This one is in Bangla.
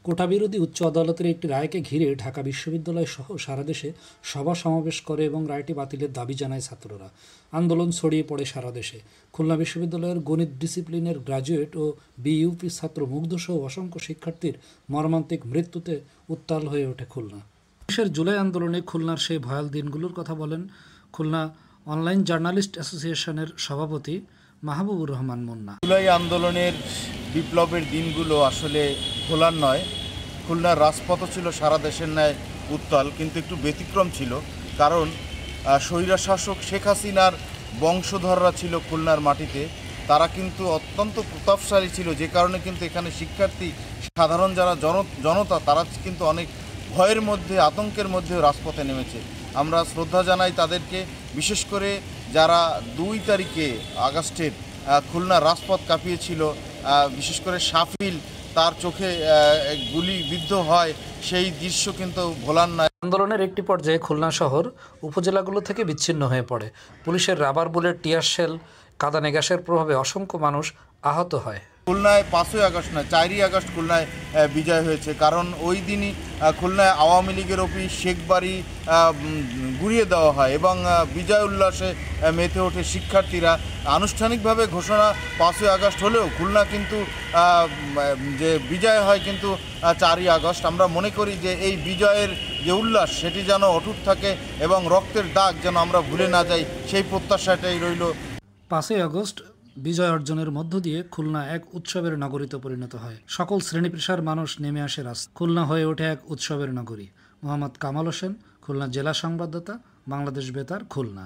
কোটা বিরোধী উচ্চ আদালতের একটি রায়কে ঘিরে ঢাকা বিশ্ববিদ্যালয় সহ সারা দেশে সভা সমাবেশ করে এবং রায়টি বাতিলের দাবি জানায় ছাত্ররা। আন্দোলন ছড়িয়ে পড়ে সারা দেশে। খুলনা বিশ্ববিদ্যালয়ের গণিত ডিসিপ্লিনের গ্রাজুয়েট ও বিইউপি ছাত্র মুগ্ধসহ অসংখ্য শিক্ষার্থীর মর্মান্তিক মৃত্যুতে উত্তাল হয়ে ওঠে খুলনা। জুলাই আন্দোলনে খুলনার সেই ভয়াল দিনগুলোর কথা বলেন খুলনা অনলাইন জার্নালিস্ট অ্যাসোসিয়েশনের সভাপতি মাহবুবুর রহমান মুন্না। জুলাই আন্দোলনের বিপ্লবের দিনগুলো আসলে ভোলার নয়। খুলনার রাজপথও ছিল সারা দেশের ন্যায় উত্তাল, কিন্তু একটু ব্যতিক্রম ছিল, কারণ স্বৈরশাসক শেখ হাসিনার বংশধররা ছিল খুলনার মাটিতে। তারা কিন্তু অত্যন্ত প্রতাপশালী ছিল, যে কারণে কিন্তু এখানে শিক্ষার্থী, সাধারণ যারা জনতা, তারা কিন্তু অনেক ভয়ের মধ্যে, আতঙ্কের মধ্যে রাজপথে নেমেছে। আমরা শ্রদ্ধা জানাই তাদেরকে, বিশেষ করে যারা 2 তারিখে আগস্টের খুলনা রাজপথ কাঁপিয়েছিল। বিশেষ করে শাফিল, তার চোখে গুলিবিদ্ধ হয়, সেই দৃশ্য কিন্তু ভোলার নয়। আন্দোলনের একটি পর্যায়ে খুলনা শহর উপজেলাগুলো থেকে বিচ্ছিন্ন হয়ে পড়ে। পুলিশের রাবার বুলেট, টিয়ার শেল, কাঁদানে গ্যাসের প্রভাবে অসংখ্য মানুষ আহত হয়। খুলনায় 5ই আগস্ট নয়, 4ই আগস্ট খুলনায় বিজয় হয়েছে, কারণ ওই দিনই খুলনায় আওয়ামী লীগের অফিস, শেখবাড়ি গুড়িয়ে দেওয়া হয় এবং বিজয় উল্লাসে মেতে ওঠে শিক্ষার্থীরা। আনুষ্ঠানিকভাবে ঘোষণা 5ই আগস্ট হলেও খুলনা কিন্তু যে বিজয় হয় কিন্তু 4ই আগস্ট। আমরা মনে করি যে এই বিজয়ের যে উল্লাস, সেটি যেন অটুট থাকে এবং রক্তের দাগ যেন আমরা ভুলে না যাই, সেই প্রত্যাশাটাই রইল। 5ই আগস্ট বিজয় অর্জনের মধ্য দিয়ে খুলনা এক উৎসবের নগরীতে পরিণত হয়। সকল শ্রেণী পেশার মানুষ নেমে আসে রাস্তায়। খুলনা হয়ে ওঠে এক উৎসবের নগরী। মোহাম্মদ কামাল হোসেন, খুলনা জেলা সংবাদদাতা, বাংলাদেশ বেতার, খুলনা।